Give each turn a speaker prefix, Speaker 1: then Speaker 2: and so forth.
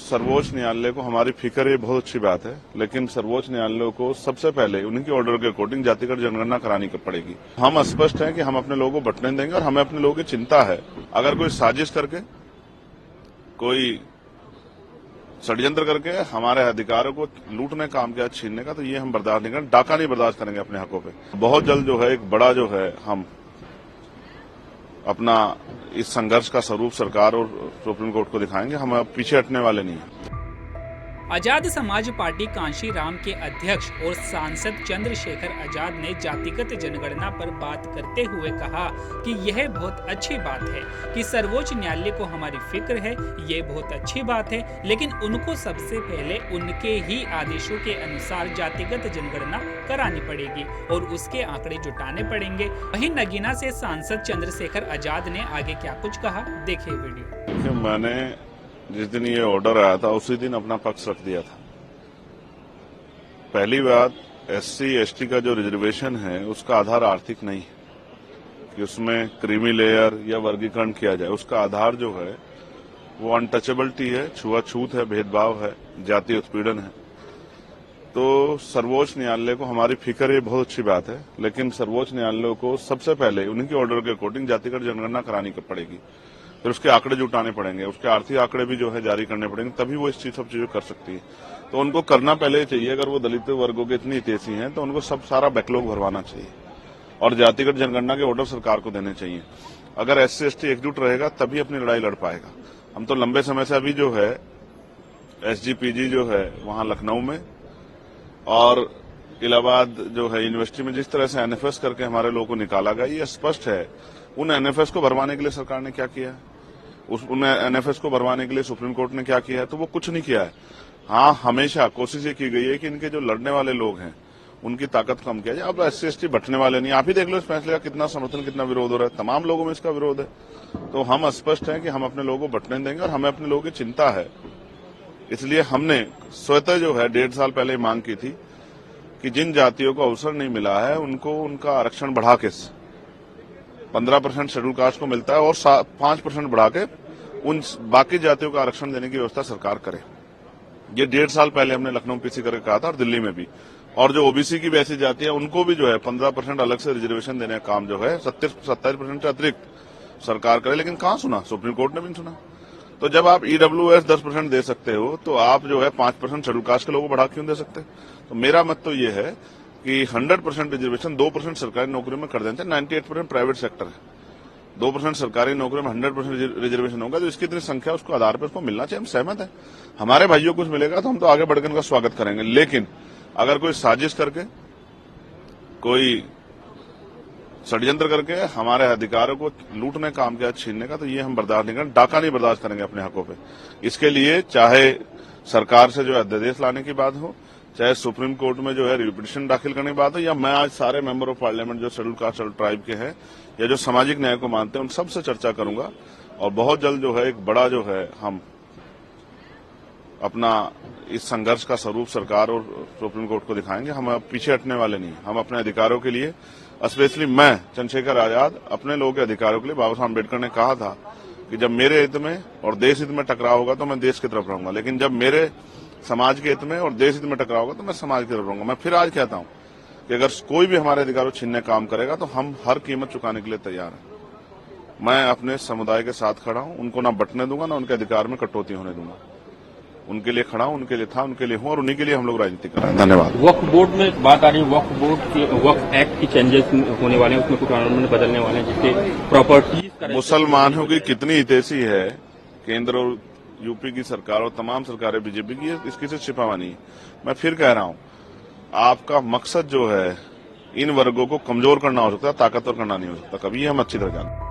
Speaker 1: सर्वोच्च न्यायालय को हमारी फिक्र ये बहुत अच्छी बात है, लेकिन सर्वोच्च न्यायालय को सबसे पहले उनके ऑर्डर के अकॉर्डिंग जातिगत जनगणना करानी पड़ेगी। हम स्पष्ट हैं कि हम अपने लोगों को बंटने देंगे और हमें अपने लोगों की चिंता है। अगर कोई साजिश करके, कोई षड्यंत्र करके हमारे अधिकारों को लूटने काम किया, छीनने का, तो ये हम बर्दाश्त नहीं करेंगे। डाका नहीं बर्दाश्त करेंगे अपने हकों पे। बहुत जल्द जो है एक बड़ा जो है हम अपना इस संघर्ष का स्वरूप सरकार और सुप्रीम कोर्ट को दिखाएंगे। हम अब पीछे हटने वाले नहीं हैं।
Speaker 2: आजाद समाज पार्टी कांशीराम के अध्यक्ष और सांसद चंद्रशेखर आजाद ने जातिगत जनगणना पर बात करते हुए कहा कि यह बहुत अच्छी बात है कि सर्वोच्च न्यायालय को हमारी फिक्र है। ये बहुत अच्छी बात है, लेकिन उनको सबसे पहले उनके ही आदेशों के अनुसार जातिगत जनगणना करानी पड़ेगी और उसके आंकड़े जुटाने पड़ेंगे। वहीं नगीना से सांसद चंद्रशेखर आजाद ने आगे क्या कुछ कहा, देखिए वीडियो।
Speaker 1: मैंने जिस दिन ये ऑर्डर आया था उसी दिन अपना पक्ष रख दिया था। पहली बात, SC/ST का जो रिजर्वेशन है उसका आधार आर्थिक नहीं है कि उसमें क्रीमी लेयर या वर्गीकरण किया जाए। उसका आधार जो है वो अनटचेबिलिटी है, छुआछूत है, भेदभाव है, जातीय उत्पीड़न है। तो सर्वोच्च न्यायालय को हमारी फिक्र ये बहुत अच्छी बात है, लेकिन सर्वोच्च न्यायालय को सबसे पहले उनके ऑर्डर के अकॉर्डिंग जातिगत जनगणना करानी पड़ेगी। फिर उसके आंकड़े जुटाने पड़ेंगे, उसके आर्थिक आंकड़े भी जो है जारी करने पड़ेंगे, तभी वो सब चीजें कर सकती है। तो उनको करना पहले चाहिए। अगर वो दलित वर्गों के इतनी हितैषी हैं तो उनको सब सारा बैकलॉग भरवाना चाहिए और जातिगत जनगणना के ऑर्डर सरकार को देने चाहिए। अगर SC/ST एकजुट रहेगा तभी अपनी लड़ाई लड़ पाएगा। हम तो लंबे समय से अभी जो है SGPG जो है वहां लखनऊ में और इलाहाबाद जो है यूनिवर्सिटी में जिस तरह से NFS करके हमारे लोगों को निकाला गया, ये स्पष्ट है। उन NFS को भरवाने के लिए सरकार ने क्या किया है, उन NFS को भरवाने के लिए सुप्रीम कोर्ट ने क्या किया है, तो वो कुछ नहीं किया है। हाँ, हमेशा कोशिश ये की गई है कि इनके जो लड़ने वाले लोग हैं उनकी ताकत कम किया जाए। अब SC/ST बंटने वाले नहीं। आप ही देख लो इस फैसले का कितना समर्थन, कितना विरोध हो रहा है। तमाम लोगों में इसका विरोध है। तो हम स्पष्ट हैं कि हम अपने लोगों को बंटने देंगे और हमें अपने लोगों की चिंता है। इसलिए हमने स्वतः जो है 1.5 साल पहले मांग की थी कि जिन जातियों को अवसर नहीं मिला है उनको उनका आरक्षण बढ़ा के 15% शेड्यूल कास्ट को मिलता है और 5% बढ़ा के उन बाकी जातियों का आरक्षण देने की व्यवस्था सरकार करे। ये 1.5 साल पहले हमने लखनऊ PC करके कहा था और दिल्ली में भी। और जो OBC की भी ऐसी जाति है उनको भी जो है 15% अलग से रिजर्वेशन देने का काम जो है 27% से अतिरिक्त सरकार करे। लेकिन कहां सुना, सुप्रीम कोर्ट ने भी नहीं सुना। तो जब आप EWS 10% दे सकते हो तो आप जो है 5% शेड्यूल कास्ट के लोगों को बढ़ा क्यों दे सकते? तो मेरा मत तो ये है कि 100% रिजर्वेशन 2% सरकारी नौकरियों में कर देना चाहिए। 98% प्राइवेट सेक्टर है, 2% सरकारी नौकरियों में 100% रिजर्वेशन होगा। तो इसकी इतनी संख्या उसको आधार पर उसको मिलना चाहिए। हम सहमत हैं। हमारे भाइयों को कुछ मिलेगा तो हम तो आगे बढ़कर उनका स्वागत करेंगे। लेकिन अगर कोई साजिश करके, कोई षड्यंत्र करके हमारे अधिकारों को लूटने काम किया, छीनने का, तो ये हम बर्दाश्त नहीं करेंगे। डाका नहीं बर्दाश्त करेंगे अपने हकों पे। इसके लिए चाहे सरकार से जो है अध्यादेश लाने की बात हो, चाहे सुप्रीम कोर्ट में जो है रिपिटिशन दाखिल करने की बात हो, या मैं आज सारे मेंबर ऑफ पार्लियामेंट जो शेड्यूल कास्ट शेड्यूल ट्राइब के हैं या जो सामाजिक न्याय को मानते हैं उन सबसे चर्चा करूंगा। और बहुत जल्द जो है एक बड़ा जो है हम अपना इस संघर्ष का स्वरूप सरकार और सुप्रीम कोर्ट को दिखाएंगे। हम अब पीछे हटने वाले नहीं। हम अपने अधिकारों के लिए, स्पेशली मैं चंद्रशेखर आजाद, अपने लोगों के अधिकारों के लिए, बाबा साहब अम्बेडकर ने कहा था कि जब मेरे हित में और देश हित में टकराव होगा तो मैं देश की तरफ रहूंगा, लेकिन जब मेरे समाज के हित में और देश हित में टकराव होगा तो मैं समाज की तरफ रहूंगा। मैं फिर आज कहता हूं कि अगर कोई भी हमारे अधिकारों छीनने काम करेगा तो हम हर कीमत चुकाने के लिए तैयार हैं। मैं अपने समुदाय के साथ खड़ा हूं, उनको ना बंटने दूंगा, ना उनके अधिकार में कटौती होने दूंगा। उनके लिए खड़ा हूं, उनके लिए था, उनके लिए हूं और उन्हीं के लिए हम लोग राजनीति कर रहे हैं। धन्यवाद।
Speaker 3: वक्फ बोर्ड में बात आ रही है, वक्फ बोर्ड के वक्फ एक्ट की चेंजेस होने वाले हैं, उसमें कुछ कानून बदलने वाले हैं जिससे प्रॉपर्टीज,
Speaker 1: मुसलमानों की कितनी हितैषी है केंद्र और यूपी की सरकार और तमाम सरकारें बीजेपी की, इसकी से छिपावा नहीं। मैं फिर कह रहा हूं, आपका मकसद जो है इन वर्गों को कमजोर करना हो सकता है, ताकतवर करना नहीं हो सकता। कभी हम अच्छी तरह जानते हैं।